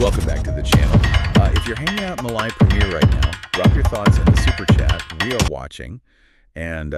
Welcome back to the channel. If you're hanging out in the live premiere right now, drop your thoughts in the super chat. We are watching, and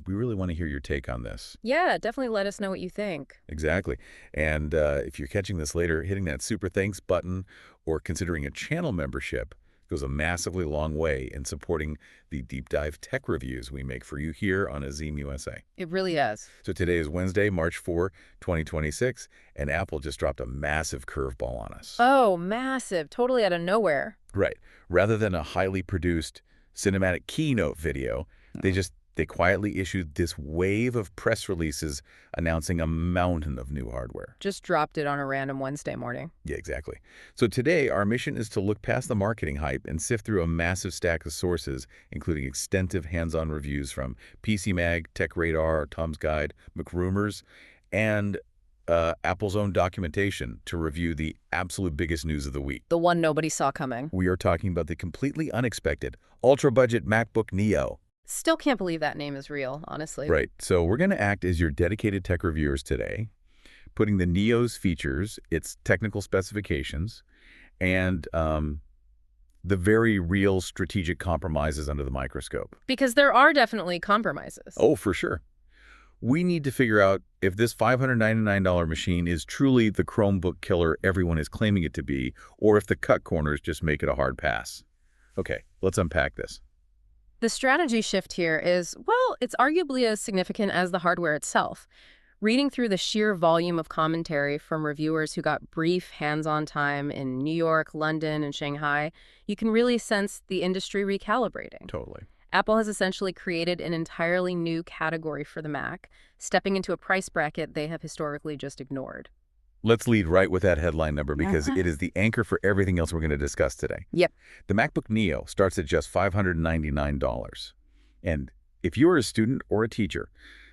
we really want to hear your take on this. Yeah, definitely let us know what you think. Exactly. And if you're catching this later, hitting that super thanks button or considering a channel membership goes a massively long way in supporting the deep dive tech reviews we make for you here on Azeem USA. It really is. So today is Wednesday, March 4, 2026, and Apple just dropped a massive curveball on us. Oh, massive. Totally out of nowhere. Right. Rather than a highly produced cinematic keynote video, they quietly issued this wave of press releases announcing a mountain of new hardware. Just dropped it on a random Wednesday morning. Yeah, exactly. So today, our mission is to look past the marketing hype and sift through a massive stack of sources, including extensive hands-on reviews from PC Mag, Tech Radar, Tom's Guide, McRumors, and Apple's own documentation to review the absolute biggest news of the week. The one nobody saw coming. We are talking about the completely unexpected, ultra-budget MacBook Neo. Still can't believe that name is real, honestly. Right. So we're going to act as your dedicated tech reviewers today, putting the Neo's features, its technical specifications, and the very real strategic compromises under the microscope. Because there are definitely compromises. Oh, for sure. We need to figure out if this $599 machine is truly the Chromebook killer everyone is claiming it to be, or if the cut corners just make it a hard pass. Okay, let's unpack this. The strategy shift here is, well, it's arguably as significant as the hardware itself. Reading through the sheer volume of commentary from reviewers who got brief hands-on time in New York, London, and Shanghai, you can really sense the industry recalibrating. Totally. Apple has essentially created an entirely new category for the Mac, stepping into a price bracket they have historically just ignored. Let's lead right with that headline number because it is the anchor for everything else we're going to discuss today. Yep. The MacBook Neo starts at just $599. And if you're a student or a teacher,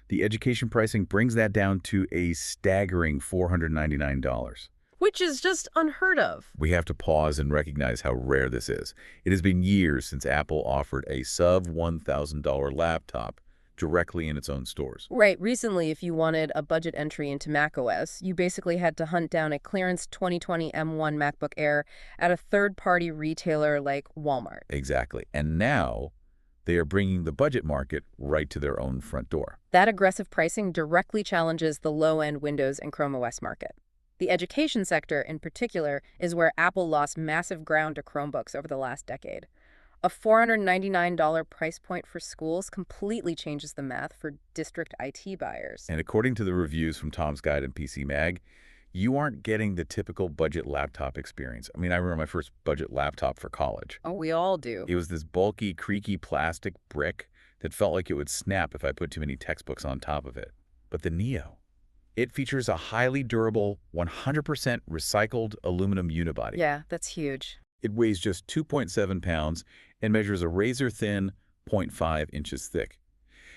the education pricing brings that down to a staggering $499. Which is just unheard of. We have to pause and recognize how rare this is. It has been years since Apple offered a sub-$1,000 laptop directly in its own stores. Right. Recently, if you wanted a budget entry into macOS, you basically had to hunt down a clearance 2020 M1 MacBook Air at a third-party retailer like Walmart. Exactly. And now they are bringing the budget market right to their own front door. That aggressive pricing directly challenges the low-end Windows and Chrome OS market. The education sector, in particular, is where Apple lost massive ground to Chromebooks over the last decade. A $499 price point for schools completely changes the math for district IT buyers. And according to the reviews from Tom's Guide and PC Mag, you aren't getting the typical budget laptop experience. I mean, I remember my first budget laptop for college. Oh, we all do. It was this bulky, creaky plastic brick that felt like it would snap if I put too many textbooks on top of it. But the Neo, it features a highly durable, 100% recycled aluminum unibody. Yeah, that's huge. It weighs just 2.7 pounds and measures a razor-thin 0.5 inches thick.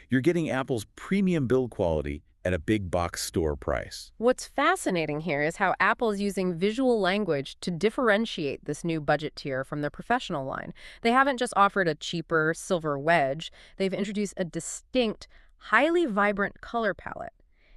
You're getting Apple's premium build quality at a big box store price. What's fascinating here is how Apple's using visual language to differentiate this new budget tier from their professional line. They haven't just offered a cheaper silver wedge. They've introduced a distinct, highly vibrant color palette.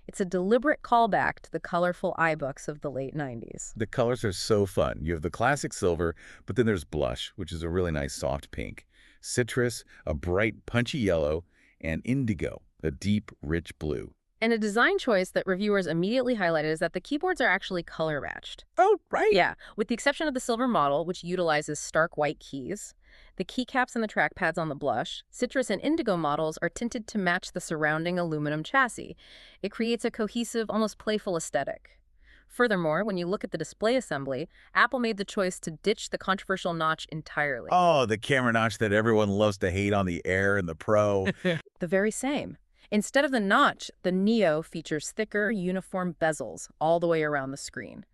It's a deliberate callback to the colorful iBooks of the late 90s. The colors are so fun. You have the classic silver, but then there's blush, which is a really nice soft pink, citrus, a bright punchy yellow, and indigo, a deep, rich blue. And a design choice that reviewers immediately highlighted is that the keyboards are actually color matched. Oh, right. Yeah, with the exception of the silver model, which utilizes stark white keys. The keycaps and the trackpads on the blush, citrus and indigo models are tinted to match the surrounding aluminum chassis. It creates a cohesive, almost playful aesthetic. Furthermore, when you look at the display assembly, Apple made the choice to ditch the controversial notch entirely. Oh, the camera notch that everyone loves to hate on the Air and the Pro. The very same. Instead of the notch, the Neo features thicker, uniform bezels all the way around the screen.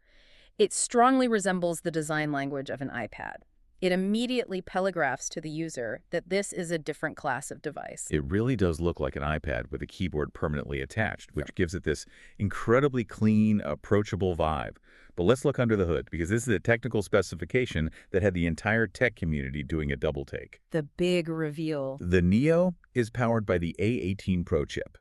It strongly resembles the design language of an iPad. It immediately telegraphs to the user that this is a different class of device. It really does look like an iPad with a keyboard permanently attached, which gives it this incredibly clean, approachable vibe. But let's look under the hood, because this is a technical specification that had the entire tech community doing a double take. The big reveal. The Neo is powered by the A18 Pro chip.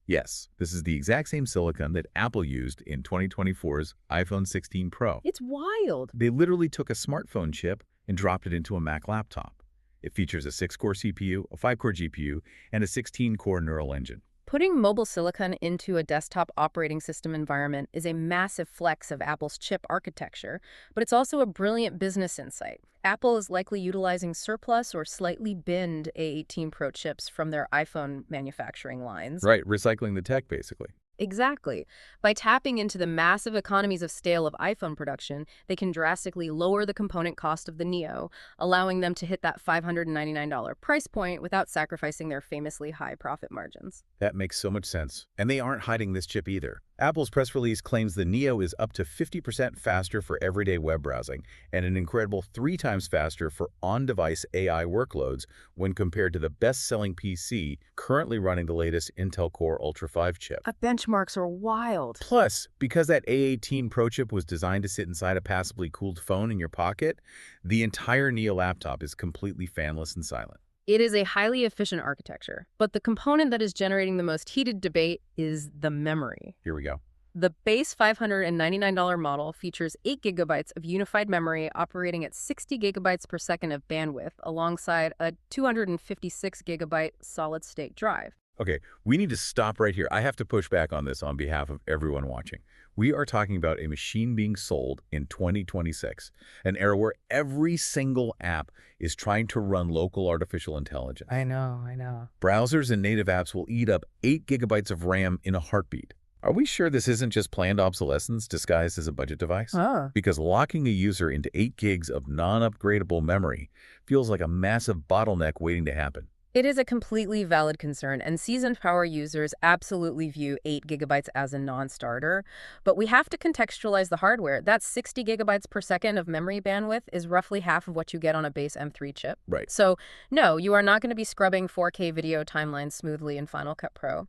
Yes, this is the exact same silicon that Apple used in 2024's iPhone 16 Pro. It's wild. They literally took a smartphone chip and dropped it into a Mac laptop. It features a 6-core CPU, a 5-core GPU, and a 16-core neural engine. Putting mobile silicon into a desktop operating system environment is a massive flex of Apple's chip architecture, but it's also a brilliant business insight. Apple is likely utilizing surplus or slightly binned A18 Pro chips from their iPhone manufacturing lines. Right, recycling the tech, basically. Exactly. By tapping into the massive economies of scale of iPhone production, they can drastically lower the component cost of the Neo, allowing them to hit that $599 price point without sacrificing their famously high profit margins. That makes so much sense. And they aren't hiding this chip either. Apple's press release claims the Neo is up to 50% faster for everyday web browsing and an incredible 3 times faster for on-device AI workloads when compared to the best-selling PC currently running the latest Intel Core Ultra 5 chip. The benchmarks are wild. Plus, because that A18 Pro chip was designed to sit inside a passively cooled phone in your pocket, the entire Neo laptop is completely fanless and silent. It is a highly efficient architecture, but the component that is generating the most heated debate is the memory. Here we go. The base $599 model features 8 gigabytes of unified memory operating at 60 gigabytes per second of bandwidth alongside a 256 gigabyte solid-state drive. Okay, we need to stop right here. I have to push back on this on behalf of everyone watching. We are talking about a machine being sold in 2026, an era where every single app is trying to run local artificial intelligence. I know. Browsers and native apps will eat up 8 gigabytes of RAM in a heartbeat. Are we sure this isn't just planned obsolescence disguised as a budget device? Because locking a user into 8 gigs of non-upgradable memory feels like a massive bottleneck waiting to happen. It is a completely valid concern, and seasoned power users absolutely view 8 gigabytes as a non-starter. But we have to contextualize the hardware. That 60 gigabytes per second of memory bandwidth is roughly half of what you get on a base M3 chip. Right. So, no, you are not going to be scrubbing 4K video timelines smoothly in Final Cut Pro.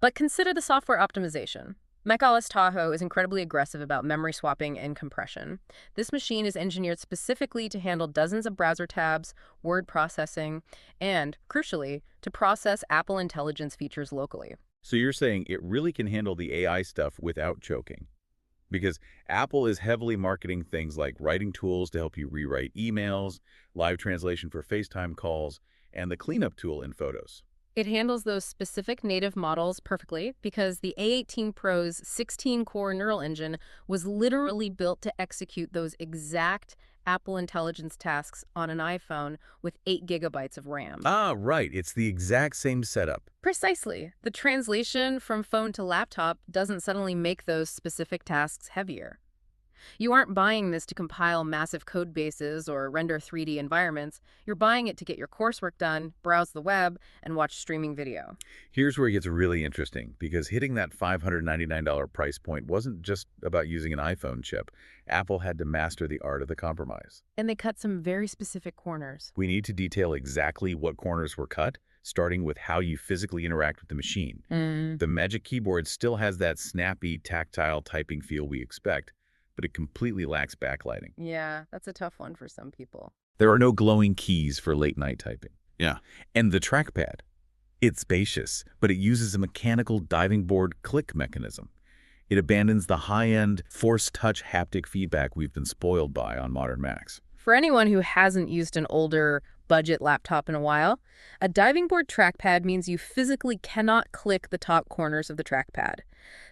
But consider the software optimization. macOS Tahoe is incredibly aggressive about memory swapping and compression. This machine is engineered specifically to handle dozens of browser tabs, word processing, and, crucially, to process Apple Intelligence features locally. So you're saying it really can handle the AI stuff without choking? Because Apple is heavily marketing things like writing tools to help you rewrite emails, live translation for FaceTime calls, and the cleanup tool in Photos. It handles those specific native models perfectly because the A18 Pro's 16-core neural engine was literally built to execute those exact Apple Intelligence tasks on an iPhone with 8 gigabytes of RAM. Ah, right. It's the exact same setup. Precisely. The translation from phone to laptop doesn't suddenly make those specific tasks heavier. You aren't buying this to compile massive code bases or render 3D environments. You're buying it to get your coursework done, browse the web, and watch streaming video. Here's where it gets really interesting, because hitting that $599 price point wasn't just about using an iPhone chip. Apple had to master the art of the compromise. And they cut some very specific corners. We need to detail exactly what corners were cut, starting with how you physically interact with the machine. The Magic Keyboard still has that snappy, tactile typing feel we expect, but it completely lacks backlighting. Yeah, that's a tough one for some people. There are no glowing keys for late-night typing. Yeah. And the trackpad. It's spacious, but it uses a mechanical diving board click mechanism. It abandons the high-end, force-touch haptic feedback we've been spoiled by on modern Macs. For anyone who hasn't used an older budget laptop in a while, a diving board trackpad means you physically cannot click the top corners of the trackpad.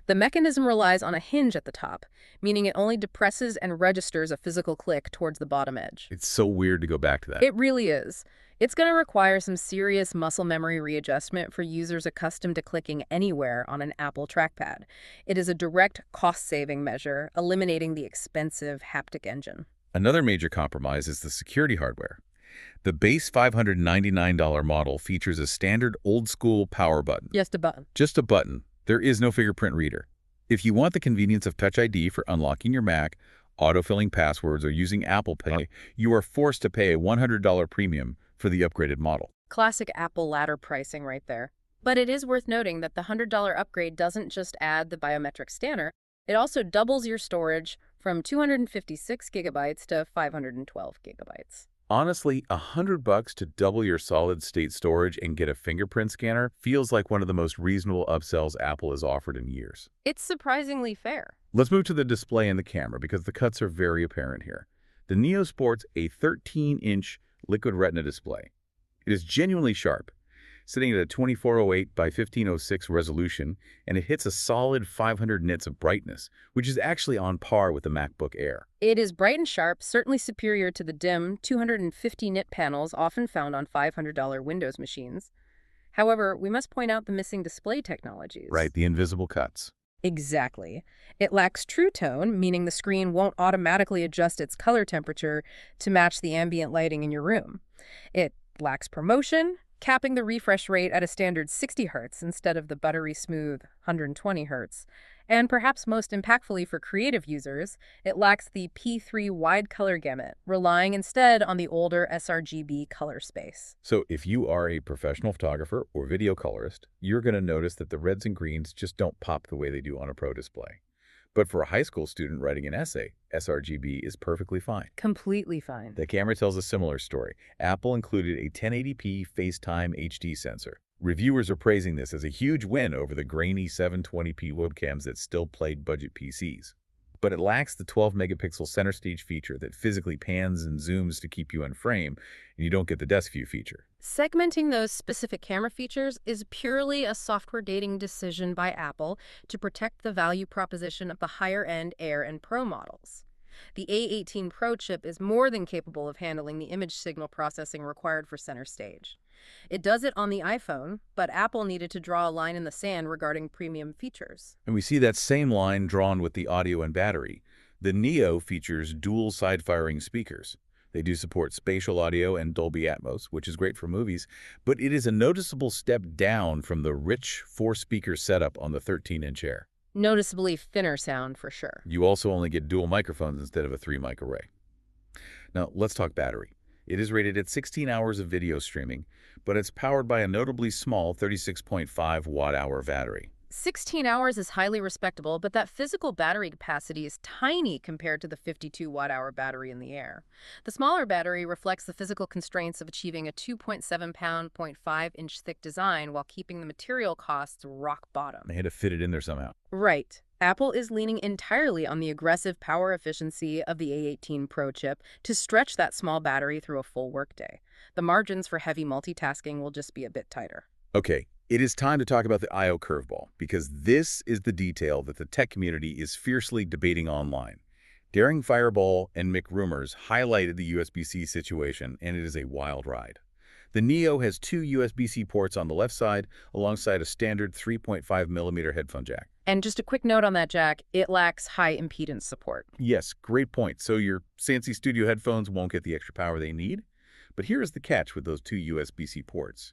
The mechanism relies on a hinge at the top, meaning it only depresses and registers a physical click towards the bottom edge. It's so weird to go back to that. It really is. It's going to require some serious muscle memory readjustment for users accustomed to clicking anywhere on an Apple trackpad. It is a direct cost-saving measure, eliminating the expensive haptic engine. Another major compromise is the security hardware. The base $599 model features a standard old-school power button. Just a button. Just a button. There is no fingerprint reader. If you want the convenience of Touch ID for unlocking your Mac, autofilling passwords, or using Apple Pay, you are forced to pay a $100 premium for the upgraded model. Classic Apple ladder pricing right there. But it is worth noting that the $100 upgrade doesn't just add the biometric scanner, it also doubles your storage from 256 gigabytes to 512 gigabytes. Honestly, $100 to double your solid-state storage and get a fingerprint scanner feels like one of the most reasonable upsells Apple has offered in years. It's surprisingly fair. Let's move to the display and the camera because the cuts are very apparent here. The Neo sports a 13-inch liquid retina display. It is genuinely sharp, sitting at a 2408 by 1506 resolution, and it hits a solid 500 nits of brightness, which is actually on par with the MacBook Air. It is bright and sharp, certainly superior to the dim 250 nit panels often found on $500 Windows machines. However, we must point out the missing display technologies. Right, the invisible cuts. Exactly. It lacks true tone, meaning the screen won't automatically adjust its color temperature to match the ambient lighting in your room. It lacks promotion, capping the refresh rate at a standard 60 Hz instead of the buttery smooth 120 Hz. And perhaps most impactfully for creative users, it lacks the P3 wide color gamut, relying instead on the older sRGB color space. So if you are a professional photographer or video colorist, you're going to notice that the reds and greens just don't pop the way they do on a Pro display. But for a high school student writing an essay, sRGB is perfectly fine. Completely fine. The camera tells a similar story. Apple included a 1080p FaceTime HD sensor. Reviewers are praising this as a huge win over the grainy 720p webcams that still plagued budget PCs. But it lacks the 12-megapixel center stage feature that physically pans and zooms to keep you in frame, and you don't get the desk view feature. Segmenting those specific camera features is purely a software gating decision by Apple to protect the value proposition of the higher-end Air and Pro models. The A18 Pro chip is more than capable of handling the image signal processing required for center stage. It does it on the iPhone, but Apple needed to draw a line in the sand regarding premium features. And we see that same line drawn with the audio and battery. The Neo features dual side-firing speakers. They do support spatial audio and Dolby Atmos, which is great for movies, but it is a noticeable step down from the rich four-speaker setup on the 13-inch Air. Noticeably thinner sound for sure. You also only get dual microphones instead of a 3-mic array. Now, let's talk battery. It is rated at 16 hours of video streaming, but it's powered by a notably small 36.5 watt-hour battery. 16 hours is highly respectable, but that physical battery capacity is tiny compared to the 52 watt-hour battery in the Air. The smaller battery reflects the physical constraints of achieving a 2.7-pound, 0.5-inch thick design while keeping the material costs rock bottom. They had to fit it in there somehow. Right. Apple is leaning entirely on the aggressive power efficiency of the A18 Pro chip to stretch that small battery through a full workday. The margins for heavy multitasking will just be a bit tighter. Okay, it is time to talk about the I/O curveball, because this is the detail that the tech community is fiercely debating online. Daring Fireball and McRumors highlighted the USB-C situation, and it is a wild ride. The Neo has two USB-C ports on the left side, alongside a standard 3.5mm headphone jack. And just a quick note on that jack, it lacks high impedance support. Yes, great point. So your fancy studio headphones won't get the extra power they need. But here is the catch with those two USB-C ports.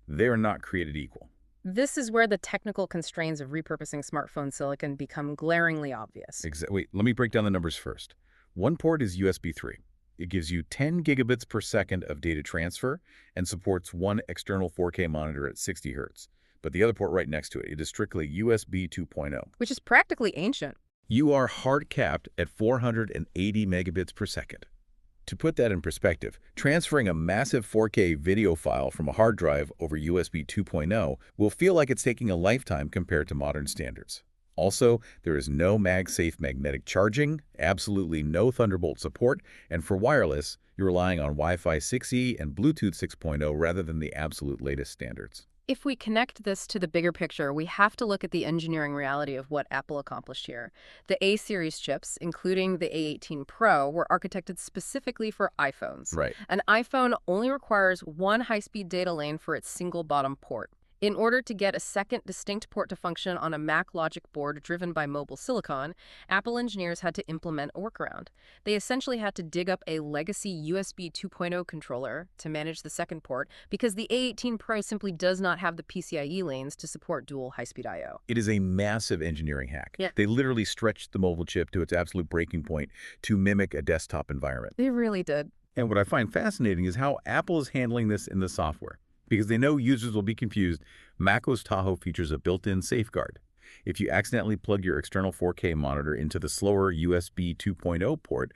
They're not created equal. This is where the technical constraints of repurposing smartphone silicon become glaringly obvious. Wait, let me break down the numbers first. One port is USB 3. It gives you 10 gigabits per second of data transfer and supports one external 4K monitor at 60 Hz. But the other port right next to it is strictly USB 2.0. Which is practically ancient. You are hard capped at 480 megabits per second. To put that in perspective, transferring a massive 4K video file from a hard drive over USB 2.0 will feel like it's taking a lifetime compared to modern standards. Also, there is no MagSafe magnetic charging, absolutely no Thunderbolt support, and for wireless, you're relying on Wi-Fi 6E and Bluetooth 6.0 rather than the absolute latest standards. If we connect this to the bigger picture, we have to look at the engineering reality of what Apple accomplished here. The A-series chips, including the A18 Pro, were architected specifically for iPhones. Right. An iPhone only requires one high-speed data lane for its single bottom port. In order to get a second distinct port to function on a Mac logic board driven by mobile silicon, Apple engineers had to implement a workaround. They essentially had to dig up a legacy USB 2.0 controller to manage the second port because the A18 Pro simply does not have the PCIe lanes to support dual high-speed I/O. It is a massive engineering hack. Yeah. They literally stretched the mobile chip to its absolute breaking point to mimic a desktop environment. They really did. And what I find fascinating is how Apple is handling this in the software. Because they know users will be confused, macOS Tahoe features a built-in safeguard. If you accidentally plug your external 4K monitor into the slower USB 2.0 port,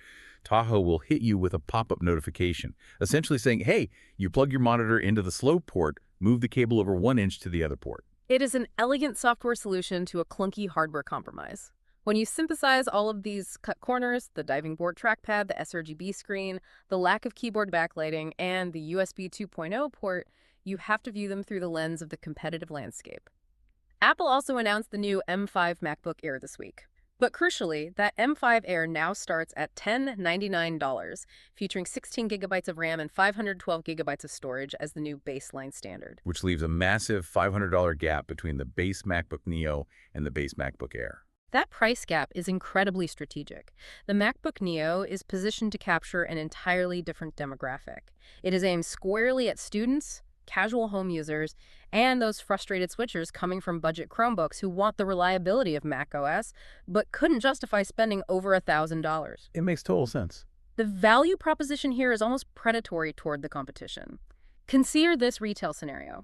Tahoe will hit you with a pop-up notification, essentially saying, hey, you plug your monitor into the slow port, move the cable over 1 inch to the other port. It is an elegant software solution to a clunky hardware compromise. When you synthesize all of these cut corners, the diving board trackpad, the sRGB screen, the lack of keyboard backlighting, and the USB 2.0 port, you have to view them through the lens of the competitive landscape. Apple also announced the new M5 MacBook Air this week. But crucially, that M5 Air now starts at $1,099, featuring 16 gigabytes of RAM and 512 gigabytes of storage as the new baseline standard. Which leaves a massive $500 gap between the base MacBook Neo and the base MacBook Air. That price gap is incredibly strategic. The MacBook Neo is positioned to capture an entirely different demographic. It is aimed squarely at students, casual home users, and those frustrated switchers coming from budget Chromebooks who want the reliability of macOS, but couldn't justify spending over $1,000. It makes total sense. The value proposition here is almost predatory toward the competition. Consider this retail scenario.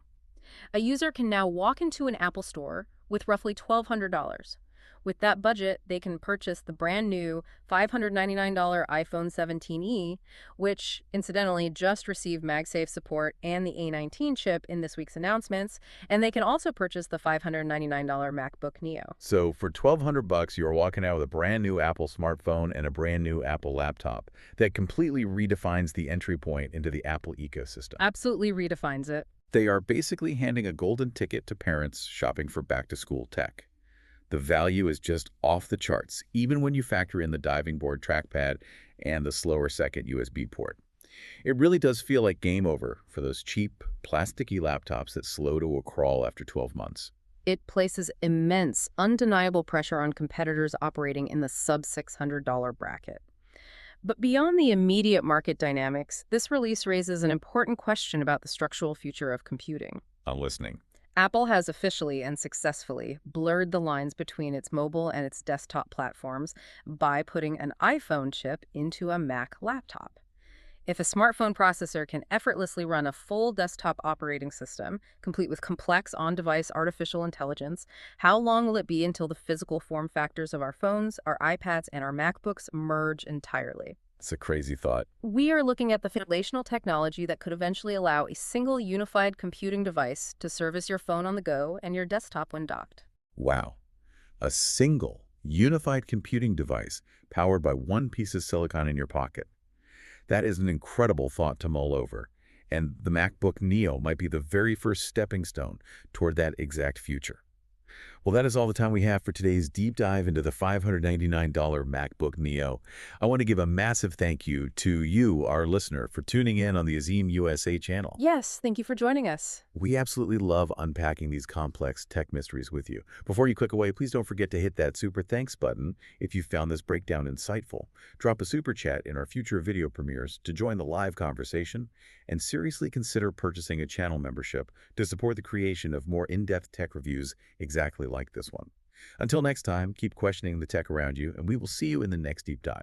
A user can now walk into an Apple store with roughly $1,200. With that budget, they can purchase the brand new $599 iPhone 17e, which incidentally just received MagSafe support and the A19 chip in this week's announcements, and they can also purchase the $599 MacBook Neo. So for $1,200, you're walking out with a brand new Apple smartphone and a brand new Apple laptop that completely redefines the entry point into the Apple ecosystem. Absolutely redefines it. They are basically handing a golden ticket to parents shopping for back-to-school tech. The value is just off the charts, even when you factor in the diving board trackpad and the slower second USB port. It really does feel like game over for those cheap, plasticky laptops that slow to a crawl after 12 months. It places immense, undeniable pressure on competitors operating in the sub-$600 bracket. But beyond the immediate market dynamics, this release raises an important question about the structural future of computing. I'm listening. Apple has officially and successfully blurred the lines between its mobile and its desktop platforms by putting an iPhone chip into a Mac laptop. If a smartphone processor can effortlessly run a full desktop operating system, complete with complex on-device artificial intelligence, how long will it be until the physical form factors of our phones, our iPads, and our MacBooks merge entirely? It's a crazy thought. We are looking at the foundational technology that could eventually allow a single unified computing device to service your phone on the go and your desktop when docked. Wow. A single, unified computing device powered by one piece of silicon in your pocket. That is an incredible thought to mull over, and the MacBook Neo might be the very first stepping stone toward that exact future. Well, that is all the time we have for today's deep dive into the $599 MacBook Neo. I want to give a massive thank you to you, our listener, for tuning in on the Azeem USA channel. Yes, thank you for joining us. We absolutely love unpacking these complex tech mysteries with you. Before you click away, please don't forget to hit that super thanks button if you found this breakdown insightful. Drop a super chat in our future video premieres to join the live conversation, and seriously consider purchasing a channel membership to support the creation of more in-depth tech reviews exactly like this one. Until next time, keep questioning the tech around you, and we will see you in the next deep dive.